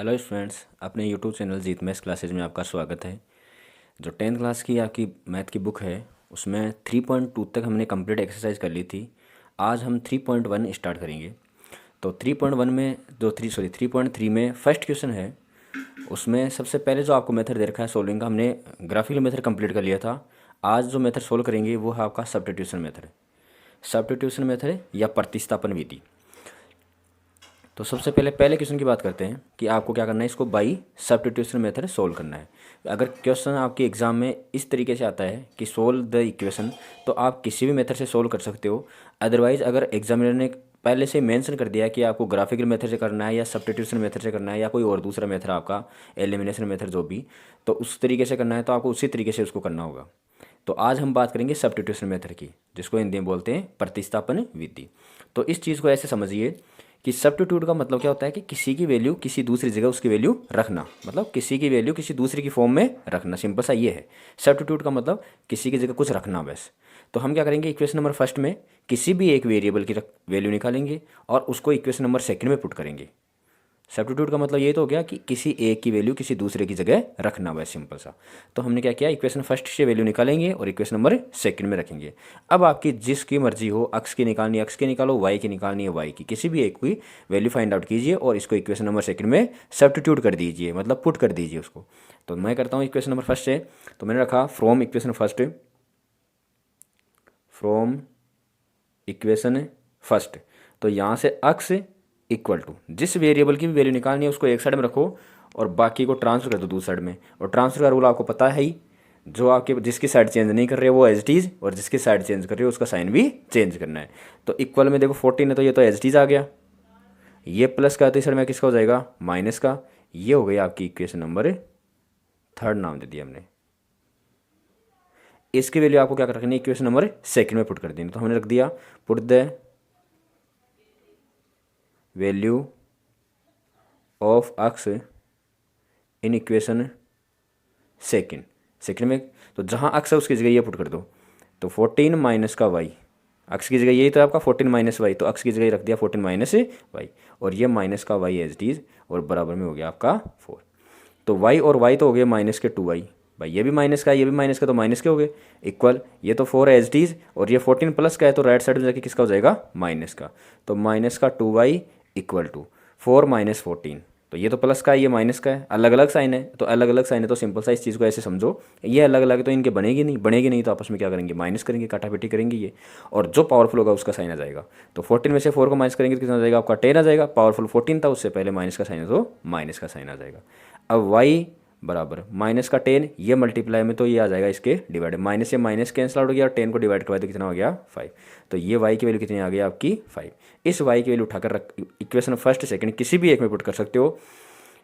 Hello students, अपने YouTube channel जीत maths classes में आपका स्वागत है। जो 10th क्लास की आपकी मैथ की बुक है उसमें 3.2 तक हमने कंप्लीट एक्सरसाइज कर ली थी। आज हम 3.1 स्टार्ट करेंगे। तो 3.1 में जो 3.3 में फर्स्ट क्वेश्चन है, उसमें सबसे पहले जो आपको मेथड दे रखा है सोल्विंग का, हमने ग्राफिकल मेथड कंप्लीट कर लिया था। आज जो मेथड सोल्व करेंगे वो है आपका सब्स्टिट्यूशन मेथड। सब्स्टिट्यूशन मेथड या प्रतिस्थापन विधि। तो सबसे पहले क्वेश्चन की बात करते हैं कि आपको क्या करना है, इसको बाई सब्स्टिट्यूशन मेथड सोल्व करना है। अगर क्वेश्चन आपके एग्जाम में इस तरीके से आता है कि सोल्व द इक्वेशन, तो आप किसी भी मेथड से सोल्व कर सकते हो। अदरवाइज अगर एग्जामिनर ने पहले से मेंशन कर दिया है कि आपको ग्राफिकल मेथड से करना है या सब्स्टिट्यूशन मेथड से करना है या कोई और दूसरा मेथड आपका एलिमिनेशन मेथड जो भी, तो उस तरीके से करना है तो आपको उसी तरीके से उसको करना होगा। तो आज हम बात करेंगे सब्स्टिट्यूशन मेथड की, जिसको हिंदी में बोलते हैं प्रतिस्थापन विधि। तो इस चीज़ को ऐसे समझिए कि सब्स्टिट्यूट का मतलब क्या होता है कि किसी की वैल्यू किसी दूसरी जगह उसकी वैल्यू रखना, मतलब किसी की वैल्यू किसी दूसरे की फॉर्म में रखना। सिंपल सा ये है सब्स्टिट्यूट का मतलब, किसी की जगह कुछ रखना बस। तो हम क्या करेंगे, इक्वेशन नंबर फर्स्ट में किसी भी एक वेरिएबल की वैल्यू निकालेंगे और उसको इक्वेशन नंबर सेकंड में पुट करेंगे। सब्स्टिट्यूट का मतलब ये तो हो गया कि किसी एक की वैल्यू किसी दूसरे की जगह रखना, बस सिंपल सा। तो हमने क्या किया, इक्वेशन फर्स्ट से वैल्यू निकालेंगे और इक्वेशन नंबर सेकंड में रखेंगे। अब आपकी जिसकी मर्जी हो, एक्स की निकालनी है एक्स की निकालो, वाई की निकालनी है वाई की, किसी भी एक की वैल्यू फाइंड आउट कीजिए और इसको इक्वेशन नंबर सेकंड में सब्स्टिट्यूट कर दीजिए, मतलब पुट कर दीजिए उसको। तो मैं करता हूँ इक्वेशन नंबर फर्स्ट से। तो मैंने रखा from equation first, from equation first. तो यहाँ से एक्स इक्वल टू, जिस वेरिएबल की भी वैल्यू निकालनी है उसको एक साइड में रखो और बाकी को ट्रांसफर कर दो दूसरी साइड में। और ट्रांसफर का रूल आपको पता है ही, जो आपके जिसकी साइड चेंज नहीं कर रहे हो वो एज इट इज़, और जिसकी साइड चेंज कर रहे हो उसका साइन भी चेंज करना है। तो इक्वल में देखो 14 है तो ये तो एज इट इज़ आ गया, ये प्लस का तो इस साइड में किसका हो जाएगा, माइनस का। ये हो गई आपकी इक्वेशन नंबर थर्ड, नाम दे दिया हमने। इसकी वैल्यू आपको क्या रखनी है, इक्वेशन नंबर सेकंड में पुट कर देनी। तो हमने रख दिया put the value of x in equation second में। तो जहाँ एक्स है उसकी जगह ये पुट कर दो। तो 14 माइनस का वाई, एक्स की जगह यही तो आपका 14 माइनस वाई, तो एक्स की जगह रख दिया 14 माइनस वाई, और ये माइनस का वाई एज इट इज, और बराबर में हो गया आपका 4। तो वाई और वाई तो हो गए माइनस के 2y, भाई ये भी माइनस का ये भी माइनस का, तो माइनस के हो गए इक्वल। ये तो 4 एज इट इज और ये 14 प्लस का है, तो राइट साइड में जाके किसका हो जाएगा, माइनस का। तो माइनस का 2y इक्वल टू 4 माइनस 14। तो ये तो प्लस का है ये माइनस का है, अलग अलग साइन है, तो अलग अलग साइन है तो सिंपल सा इस चीज़ को ऐसे समझो, ये अलग अलग है तो इनके बनेगी नहीं तो आपस में क्या करेंगे, माइनस करेंगे, काटापीटी करेंगे ये, और जो पावरफुल होगा उसका साइन आ जाएगा। तो 14 में से 4 को माइनस करेंगे तो कितना आ जाएगा, आपका 10 आ जाएगा। पावरफुल 14 था, उससे पहले माइनस का साइन है तो माइनस का साइन आ जाएगा। अब y बराबर माइनस का 10, ये मल्टीप्लाई में तो ये आ जाएगा इसके डिवाइड, माइनस से माइनस कैंसिल आउट हो गया और 10 को डिवाइड करवाए तो कितना हो गया 5। तो ये y की वैल्यू कितनी आ गई आपकी 5। इस y की वैल्यू उठाकर इक्वेशन फर्स्ट सेकंड किसी भी एक में पुट कर सकते हो,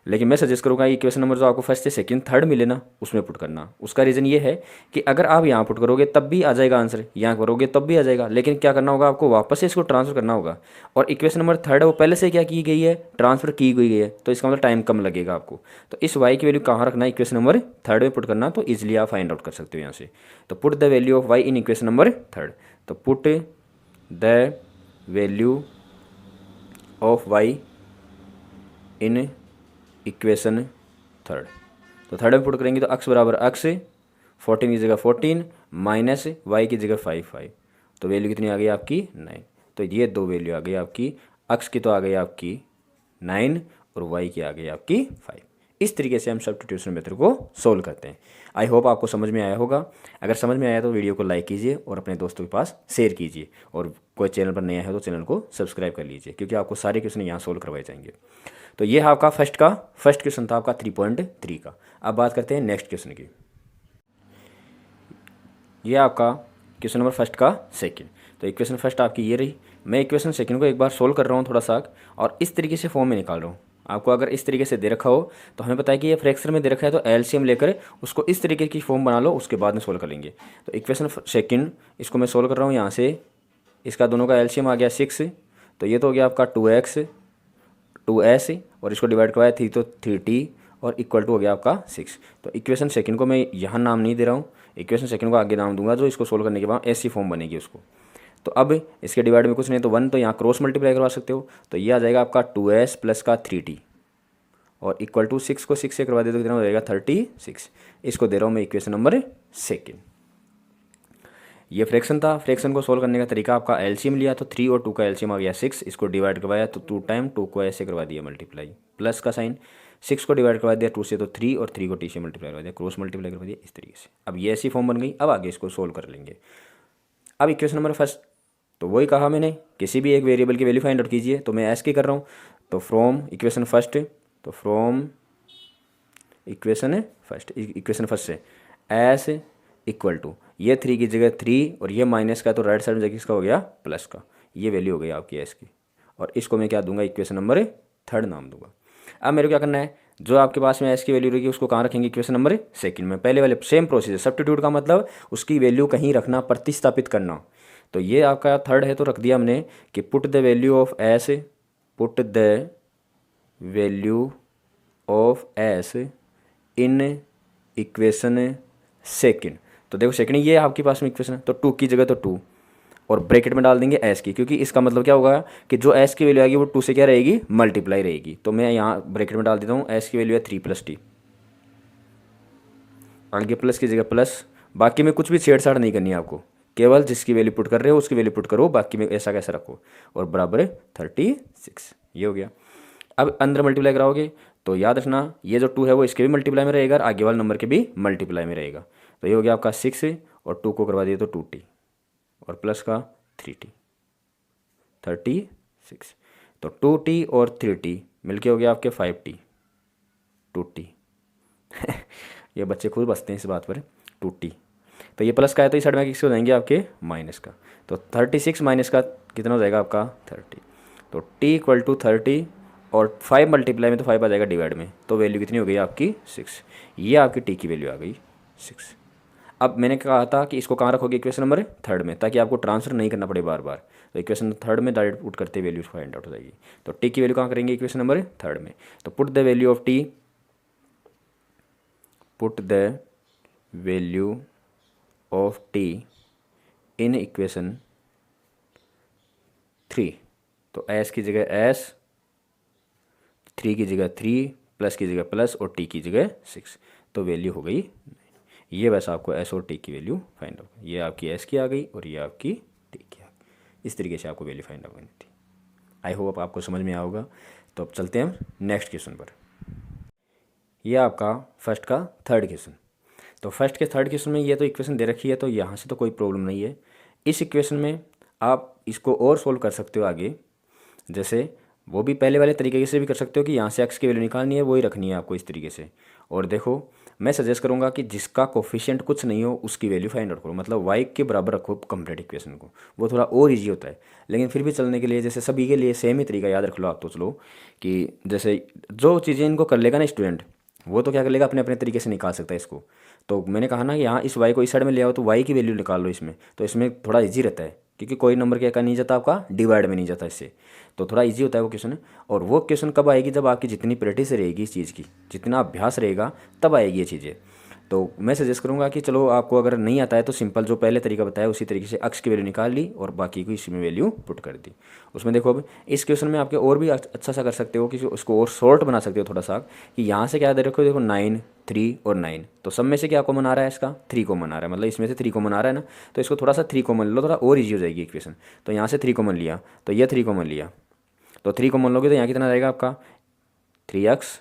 लेकिन मैं सजेस्ट करूँगा इक्वेशन नंबर जो आपको फर्स्ट से सेकंड थर्ड मिले ना उसमें पुट करना। उसका रीज़न ये है कि अगर आप यहाँ पुट करोगे तब भी आ जाएगा आंसर, यहाँ करोगे तब भी आ जाएगा, लेकिन क्या करना होगा आपको, वापस से इसको ट्रांसफर करना होगा। और इक्वेशन नंबर थर्ड है वो पहले से क्या की गई है, ट्रांसफर की गई है, तो इसका मतलब टाइम कम लगेगा आपको। तो इस वाई की वैल्यू कहाँ रखना है, इक्वेशन नंबर थर्ड में पुट करना, तो ईजिली आप फाइंड आउट कर सकते हो यहाँ से। तो put the value of y in equation number third. तो put the value of y in equation third. तो थर्ड में पुट करेंगे तो x बराबर x, 14 की जगह 14 माइनस y की जगह 5। तो वैल्यू कितनी आ गई आपकी 9। तो ये दो वैल्यू आ गई आपकी, x की तो आ गई आपकी 9 और y की आ गई आपकी 5। इस तरीके से हम सब्स्टिट्यूशन मेथड को सोल्व करते हैं। आई होप आपको समझ में आया होगा। अगर समझ में आया तो वीडियो को लाइक कीजिए और अपने दोस्तों के पास शेयर कीजिए, और कोई चैनल पर नया है तो चैनल को सब्सक्राइब कर लीजिए, क्योंकि आपको सारे क्वेश्चन यहाँ सोल्व करवाए जाएंगे। तो ये है आपका फर्स्ट क्वेश्चन था आपका 3.3 का। अब बात करते हैं नेक्स्ट क्वेश्चन की। ये आपका क्वेश्चन नंबर फर्स्ट का सेकंड। तो इक्वेशन फर्स्ट आपकी ये रही। मैं इक्वेशन सेकंड को एक बार सोल्व कर रहा हूँ थोड़ा सा, और इस तरीके से फॉर्म में निकाल रहा हूँ। आपको अगर इस तरीके से दे रखा हो तो हमें पता है कि ये फ्रैक्शन में दे रखा है, तो एलसीएम लेकर उसको इस तरीके की फॉर्म बना लो, उसके बाद में सोल्व कर लेंगे। तो इक्वेशन सेकंड इसको मैं सोल्व कर रहा हूँ यहाँ से, इसका दोनों का एलसीएम आ गया 6, तो ये तो हो गया आपका 2x 2s, और इसको डिवाइड करवाया 3 तो 3t, और इक्वल टू हो गया आपका 6। तो इक्वेशन सेकंड को मैं यहाँ नाम नहीं दे रहा हूँ, इक्वेशन सेकंड को आगे नाम दूंगा जो इसको सोल्व करने के बाद ऐसी फॉर्म बनेगी उसको। तो अब इसके डिवाइड में कुछ नहीं तो 1, तो यहाँ क्रॉस मल्टीप्लाई करवा सकते हो। तो ये आ जाएगा आपका 2s प्लस का 3t, और इक्वल टू 6 को 6 से करवा दे तो कितना हो जाएगा 36। इसको दे रहा हूँ मैं इक्वेशन नंबर सेकेंड। ये फ्रैक्शन था। फ्रैक्शन को सोल्व करने का तरीका आपका एलसीएम लिया तो 3 और 2 का एलसीएम आ गया 6। इसको डिवाइड करवाया तो 2 टाइम 2 को ऐसे करवा दिया मल्टीप्लाई, प्लस का साइन 6 को डिवाइड करवा दिया 2 से तो 3 और 3 को टी से मल्टीप्लाई करवा दिया, क्रॉस मल्टीप्लाई करवा दिया इस तरीके से। अब ये ऐसी फॉर्म बन गई। अब आगे इसको सोल्व कर लेंगे। अब इक्वेशन नंबर फर्स्ट तो वही कहा मैंने, किसी भी एक वेरिएबल की वैल्यू फाइंड आउट कीजिए, तो मैं ऐस की कर रहा हूँ। तो फ्रॉम इक्वेशन फर्स्ट, तो फ्रॉम इक्वेशन फर्स्ट से एस इक्वल टू ये 3 की जगह 3 और ये माइनस का तो राइट साइड में जगह किसका हो गया प्लस का, ये वैल्यू हो गई आपकी एस की। और इसको मैं क्या दूंगा इक्वेशन नंबर थर्ड नाम दूंगा। अब मेरे को क्या करना है, जो आपके पास में एस की वैल्यू रहेगी उसको कहाँ रखेंगे इक्वेशन नंबर सेकंड में। पहले वाले सेम प्रोसीजर, सब्स्टिट्यूट का मतलब उसकी वैल्यू कहीं रखना, प्रतिस्थापित करना। तो ये आपका थर्ड है तो रख दिया हमने कि put the value of S, put the value of S in equation second. तो देखो सेकंड ये आपके पास में इक्वेशन है, तो 2 की जगह तो 2 और ब्रैकेट में डाल देंगे एस की, क्योंकि इसका मतलब क्या होगा कि जो एस की वैल्यू आएगी वो 2 से क्या रहेगी मल्टीप्लाई रहेगी। तो मैं यहाँ ब्रैकेट में डाल देता हूँ एस की वैल्यू है 3 + t, आगे प्लस की जगह प्लस। बाकी में कुछ भी छेड़छाड़ नहीं करनी है आपको, केवल जिसकी वैल्यू पुट कर रहे हो उसकी वैल्यू पुट करो, बाकी में ऐसा कैसा रखो। और बराबर 36 ये हो गया। अब अंदर मल्टीप्लाई कराओगे तो याद रखना ये जो 2 है वो इसके भी मल्टीप्लाई में रहेगा और आगे वाले नंबर के भी मल्टीप्लाई में रहेगा। तो ये हो गया आपका 6 और 2 को करवा दिए तो 2t और प्लस का 3t 36। तो 2t और 3t मिलके हो गया आपके 5t 2t ये बच्चे खुद बसते हैं इस बात पर 2t। तो ये प्लस का है तो इस साइड में किसके हो जाएंगे आपके माइनस का। तो 36 माइनस का कितना हो जाएगा आपका 30। तो t इक्वल टू 30 और 5 मल्टीप्लाई में तो 5 आ जाएगा डिवाइड में, तो वैल्यू कितनी हो गई आपकी 6। ये आपकी t की वैल्यू आ गई 6। अब मैंने कहा था कि इसको कहाँ रखोगे इक्वेशन नंबर थर्ड में, ताकि आपको ट्रांसफर नहीं करना पड़े बार बार। तो इक्वेशन थर्ड में डायरेक्ट पुट करते वैल्यू फाइंड आउट हो जाएगी। तो टी की वैल्यू कहाँ करेंगे इक्वेशन नंबर थर्ड में। तो put the value of T, put the value of T in equation 3। तो एस की जगह एस, 3 की जगह 3, प्लस की जगह प्लस और टी की जगह 6। तो वैल्यू हो गई ये, बस आपको एस और टी की वैल्यू फाइंड आउट। ये आपकी एस की आ गई और ये आपकी टी की आ गई। इस तरीके से आपको वैल्यू फाइंड आउट करनी थी। आई होप आपको समझ में आएगा। तो अब चलते हैं नेक्स्ट क्वेश्चन पर। यह आपका फर्स्ट का थर्ड क्वेश्चन। तो फर्स्ट के थर्ड क्वेश्चन में ये तो इक्वेशन दे रखी है, तो यहाँ से तो कोई प्रॉब्लम नहीं है। इस इक्वेशन में आप इसको और सोल्व कर सकते हो आगे, जैसे वो भी पहले वाले तरीके से भी कर सकते हो कि यहाँ से एक्स की वैल्यू निकालनी है, वही रखनी है आपको इस तरीके से। और देखो मैं सजेस्ट करूँगा कि जिसका कोफिशिएंट कुछ नहीं हो उसकी वैल्यू फाइंड आउट करो, मतलब वाई के बराबर रखो कंप्लीट इक्वेशन को, वो थोड़ा और ईजी होता है। लेकिन फिर भी चलने के लिए जैसे सभी के लिए सेम ही तरीका याद रख लो आप, तो चलो कि जैसे जो चीज़ें इनको कर लेगा ना स्टूडेंट, वो तो क्या कर लेगा अपने अपने तरीके से निकाल सकता है इसको। तो मैंने कहा ना कि यहाँ इस वाई को इस साइड में ले आओ तो वाई की वैल्यू निकाल लो इसमें, तो इसमें थोड़ा ईजी रहता है, क्योंकि कोई नंबर क्या नहीं जाता आपका डिवाइड में नहीं जाता इससे, तो थोड़ा इजी होता है वो क्वेश्चन। और वो क्वेश्चन कब आएगी, जब आपकी जितनी प्रैक्टिस रहेगी इस चीज़ की, जितना अभ्यास रहेगा तब आएगी ये चीज़ें। तो मैं सजेस्ट करूँगा कि चलो आपको अगर नहीं आता है तो सिंपल जो पहले तरीका बताया उसी तरीके से अक्स की वैल्यू निकाल ली और बाकी को इसी में वैल्यू पुट कर दी। उसमें देखो अब इस क्वेश्चन में आपके और भी अच्छा सा कर सकते हो कि उसको और शॉर्ट बना सकते हो थोड़ा सा, कि यहाँ से क्या दे रखो, देखो 9, 3 और 9, तो सब में से क्या कॉमन आ रहा है, इसका 3 कॉमन आ रहा है, मतलब इसमें से 3 कॉमन आ रहा है ना, तो इसको थोड़ा सा 3 कॉमन लो, थोड़ा और ईजी हो जाएगी इक्वेशन। तो यहाँ से 3 कॉमन लिया तो ये 3 कॉमन लिया, तो 3 कॉमन लोगे तो यहाँ कितना रहेगा आपका 3x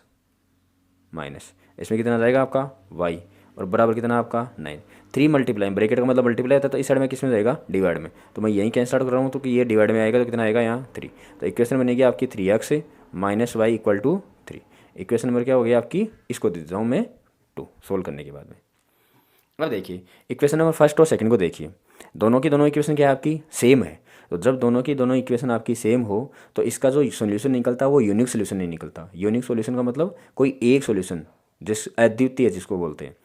माइनस, इसमें कितना रहेगा आपका y और बराबर कितना आपका 9। 3 मल्टीप्लाई, ब्रैकेट का मतलब मल्टीप्लाई होता है, तो इस साइड में किस में जाएगा डिवाइड में, तो मैं यहीं कैंसिल आउट कर रहा हूँ, तो कि ये डिवाइड में आएगा तो कितना आएगा यहाँ 3। तो इक्वेशन बनेगी आपकी 3x minus y equal to 3। Equation number क्या हो गया आपकी, इसको दे देता हूँ मैं 2 सोल्व करने के बाद में। अब देखिए इक्वेशन नंबर फर्स्ट और सेकंड को देखिए, दोनों की दोनों इक्वेशन क्या है आपकी सेम है। तो जब दोनों की दोनों इक्वेशन आपकी सेम हो तो इसका जो सोल्यूशन निकलता है वो यूनिक सोल्यूशन नहीं निकलता। यूनिक सोल्यूशन का मतलब कोई एक सोल्यूशन, जिस अद्वितीय जिसको बोलते हैं।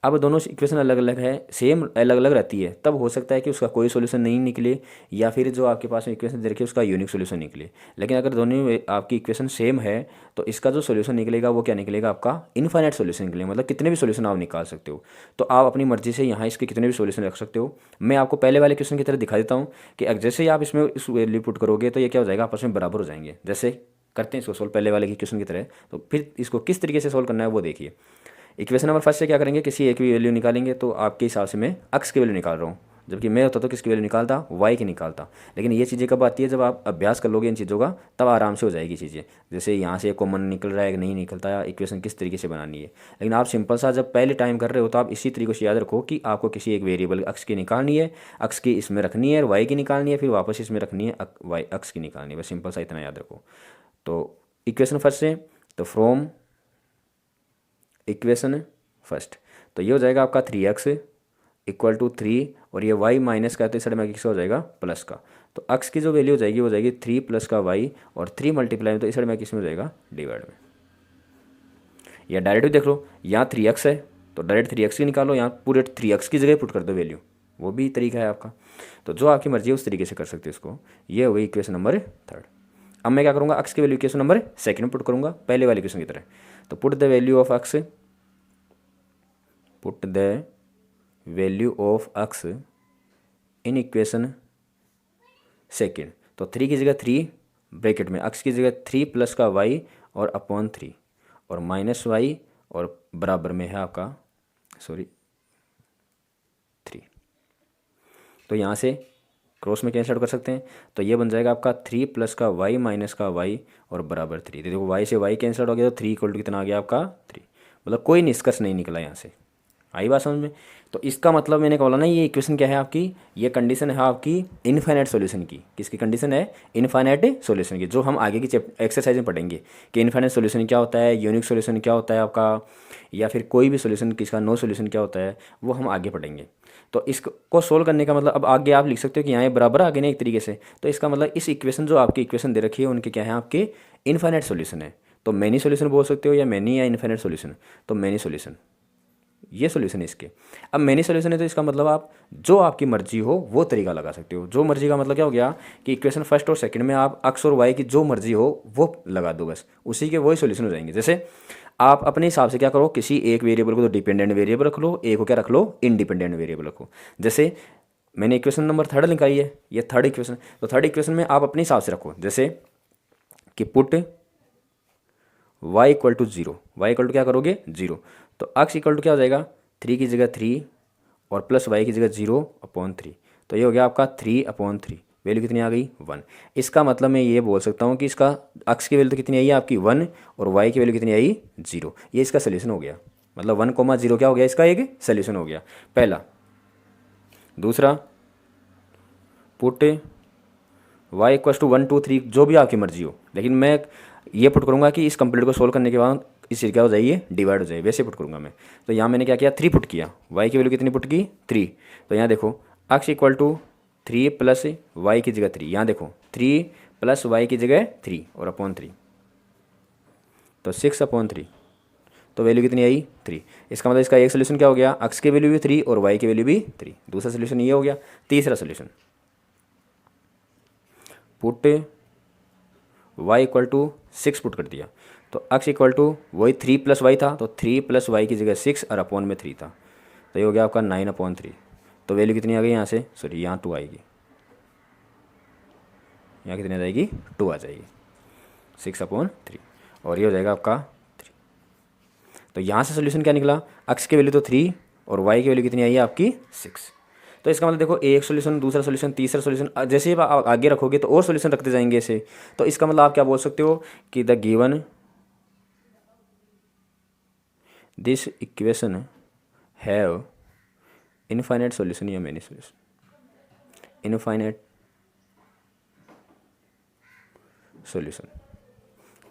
अब दोनों इक्वेशन अलग अलग है, सेम अलग अलग रहती है, तब हो सकता है कि उसका कोई सोल्यूशन नहीं निकले, या फिर जो आपके पास में इक्वेशन दे रखी है उसका यूनिक सोल्यूशन निकले। लेकिन अगर दोनों आपकी इक्वेशन सेम है तो इसका जो सोल्यूशन निकलेगा वो क्या निकलेगा आपका इनफाइनाइट सोल्यूशन निकलेगा, मतलब कितने भी सोल्यूशन आप निकाल सकते हो। तो आप अपनी मर्जी से यहाँ इसके कितने भी सोल्यूशन रख सकते हो। मैं आपको पहले वाले क्वेश्चन की तरह दिखा देता हूँ कि जैसे ही आप इसमें इस वैल्यू पुट करोगे तो ये क्या हो जाएगा, आपस में बराबर हो जाएंगे। जैसे करते हैं इसको सोल्व पहले वाले की इक्वेशन की तरह। तो फिर इसको किस तरीके से सोल्व करना है वो देखिए। इक्वेशन नंबर फर्स्ट से क्या करेंगे, किसी एक भी वैल्यू निकालेंगे। तो आपके हिसाब से मैं अक्स की वैल्यू निकाल रहा हूँ, जबकि मैं होता तो किसकी वैल्यू निकालता, वाई की निकालता। लेकिन ये चीज़ें कब आती है, जब आप अभ्यास कर लोगे इन चीज़ों का, तब आराम से हो जाएगी चीज़ें। जैसे यहाँ से कॉमन निकल रहा है कि नहीं निकलता, या इक्वेशन किस तरीके से बनानी है। लेकिन आप सिंपल सा जब पहले टाइम कर रहे हो तो आप इसी तरीके से याद रखो कि आपको किसी एक वेरिएबल अक्स की निकालनी है, अक्स की इसमें रखनी है, वाई की निकालनी है, फिर वापस इसमें रखनी है, वाई अक्स की निकालनी है। बस सिंपल सा इतना याद रखो। तो इक्वेशन फर्स्ट से, तो फ्रॉम इक्वेशन फर्स्ट, तो ये हो जाएगा आपका 3x इक्वल टू 3, और ये y माइनस का, तो इस साइड में किसका हो जाएगा, प्लस का। तो x की जो वैल्यू हो जाएगी वो जाएगी 3 प्लस का y, और 3 मल्टीप्लाई में तो इस साइड में किस में हो जाएगा, डिवाइड में। या डायरेक्ट भी देख लो, यहाँ 3x है तो डायरेक्ट 3x की निकालो, यहाँ पूरे 3x की जगह पुट कर दो वैल्यू, वो भी तरीका है आपका। तो जो आपकी मर्जी है उस तरीके से कर सकते हो इसको। ये हो गई इक्वेशन नंबर थर्ड। अब मैं क्या करूँगा, x की वैल्यू इक्वेशन नंबर सेकंड में पुट करूँगा, पहले वाली इक्वेशन की तरह। तो put the value of x, put the value of x in equation second. तो 3 की जगह 3 ब्रैकेट में, x की जगह 3 प्लस का y और अपॉन 3, और माइनस y, और बराबर में है आपका 3। तो यहाँ से क्रॉस में कैंसिल कर सकते हैं। तो ये बन जाएगा आपका 3 प्लस का y माइनस का y और बराबर 3। तो देखो y से y कैंसिल हो गया, तो 3 इक्वल टू कितना आ गया आपका 3। मतलब कोई निष्कर्ष नहीं निकला यहाँ से। आई बात समझ में। तो इसका मतलब मैंने बोला ना, ये इक्वेशन क्या है आपकी, ये कंडीशन है आपकी इनफाइनाइट सॉल्यूशन की। किसकी कंडीशन है, इनफाइनाइट सॉल्यूशन की, जो हम आगे की एक्सरसाइज में पढ़ेंगे कि इनफाइनाइट सॉल्यूशन क्या होता है, यूनिक सॉल्यूशन क्या होता है आपका, या फिर कोई भी सॉल्यूशन किसका नो सॉल्यूशन क्या होता है, वो हम आगे पढ़ेंगे। तो इसको सोल्व करने का मतलब, अब आगे आप लिख सकते हो कि यहाँ बराबर आगे नहीं एक तरीके से। तो इसका मतलब इस इक्वेशन, जो आपकी इक्वेशन दे रखी है उनके क्या है, आपके इनफाइनाइट सॉल्यूशन है। तो मैनी सॉल्यूशन बोल सकते हो, या मैनी या इनफाइनाइट सॉल्यूशन। तो मैनी सॉल्यूशन, ये सॉल्यूशन है इसके। अब मैनी सॉल्यूशन है तो इसका मतलब आप जो आपकी मर्जी हो वो तरीका लगा सकते हो। जो मर्जी का मतलब क्या हो गया कि इक्वेशन फर्स्ट और सेकंड में आप x और y की जो मर्जी हो वो लगा दो, बस उसी के वही सॉल्यूशन हो जाएंगे। जैसे आप अपने हिसाब से क्या करो, किसी एक वेरिएबल को तो डिपेंडेंट वेरिएबल रख लो, एक को क्या रख लो, इंडिपेंडेंट वेरिएबल रखो। जैसे मैंने इक्वेशन नंबर थर्ड लिखाई है, ये थर्ड इक्वेशन। तो थर्ड इक्वेशन में आप अपने हिसाब से रखो, जैसे कि put y equal to 0, y equal to क्या करोगे 0। तो x इक्वल टू क्या हो जाएगा, 3 की जगह 3 और प्लस y की जगह 0/3। तो ये हो गया आपका 3/3। वैल्यू कितनी आ गई 1। इसका मतलब मैं ये बोल सकता हूँ कि इसका x की वैल्यू तो कितनी आई है आपकी 1, और y की वैल्यू कितनी आई 0। ये इसका सोल्यूशन हो गया। मतलब 1,0 क्या हो गया, इसका एक सोल्यूशन हो गया पहला। दूसरा, पुट y इक्वल टू 1 2 3, जो भी आपकी मर्जी हो। लेकिन मैं ये पुट करूँगा कि इस कंप्लीट को सोल्व करने के बाद इससे क्या हो जाइए, डिवाइड हो जाए, वैसे पुट करूँगा मैं। तो यहाँ मैंने क्या किया, 3 पुट किया, y की वैल्यू कितनी पुट की 3। तो यहाँ देखो x equal to 3 plus y की जगह 3, यहाँ देखो 3 प्लस y की जगह 3 और अपॉन 3, तो 6/3। तो वैल्यू कितनी आई 3। इसका मतलब इसका एक सोल्यूशन क्या हो गया, x की वैल्यू भी 3 और y की वैल्यू भी 3। दूसरा सोल्यूशन ये हो गया। तीसरा solution, put y equal to 6 put कर दिया। तो x इक्वल टू वही 3 प्लस y था, तो 3 प्लस y की जगह 6 और अपॉन में 3 था। तो ये हो गया आपका 9/3। तो वैल्यू कितनी आ गई यहाँ से, सॉरी यहाँ 2 आएगी, यहाँ कितनी आ जाएगी 2 आ जाएगी, 6/3। और ये हो जाएगा आपका 3। तो यहाँ से सोल्यूशन क्या निकला, x की वैल्यू तो 3 और y की वैल्यू कितनी आई है आपकी 6। तो इसका मतलब देखो, एक सोल्यूशन, दूसरा सोल्यूशन, तीसरा सोल्यूशन, जैसे ही आप आगे रखोगे तो और सोल्यूशन रखते जाएंगे ऐसे। तो इसका मतलब आप क्या बोल सकते हो कि the given this equation have infinite solution या मैनी सॉल्यूशन। इनफाइनाइट सॉल्यूशन,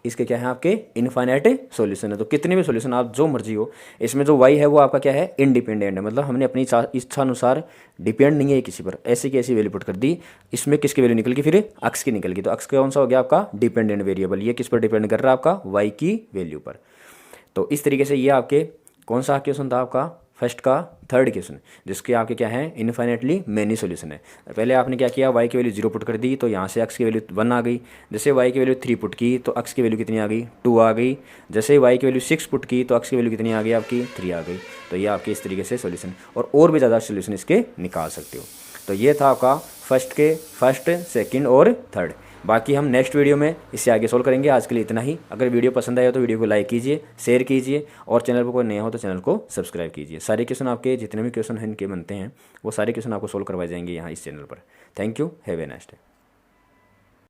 इसके क्या है आपके इनफाइनाइट सॉल्यूशन है। तो कितने भी सॉल्यूशन आप जो मर्जी हो, इसमें जो y है वो आपका क्या है, इंडिपेंडेंट है। मतलब हमने अपनी इच्छा अनुसार, डिपेंड नहीं है किसी पर, ऐसी की ऐसी वैल्यू पुट कर दी। इसमें किसकी वैल्यू निकल गई, फिर x की निकल गई। तो x कौन सा हो गया आपका डिपेंडेंट वेरिएबल। ये किस पर डिपेंड कर रहा है, आपका y की वैल्यू पर। तो इस तरीके से ये आपके कौन सा क्वेश्चन था आपका फर्स्ट का थर्ड क्वेश्चन, जिसके आपके क्या है इनफाइनेटली मैनी सॉल्यूशन है। पहले आपने क्या किया, y की वैल्यू 0 पुट कर दी, तो यहाँ से x की वैल्यू 1 आ गई। जैसे y की वैल्यू 3 पुट की तो x की वैल्यू कितनी आ गई 2 आ गई। जैसे y की वैल्यू 6 पुट की तो x की वैल्यू कितनी आ गई आपकी 3 आ गई। तो ये आपके इस तरीके से सॉल्यूशन, और भी ज़्यादा सॉल्यूशन इसके निकाल सकते हो। तो ये था आपका फर्स्ट, सेकंड और थर्ड। बाकी हम नेक्स्ट वीडियो में इससे आगे सोल्व करेंगे। आज के लिए इतना ही। अगर वीडियो पसंद आया तो वीडियो को लाइक कीजिए, शेयर कीजिए और चैनल पर कोई नया हो तो चैनल को सब्सक्राइब कीजिए। सारे क्वेश्चन आपके जितने भी क्वेश्चन हैं इनके बनते हैं वो सारे क्वेश्चन आपको सोल्व करवाए जाएंगे यहाँ इस चैनल पर। Thank you, have a nice day.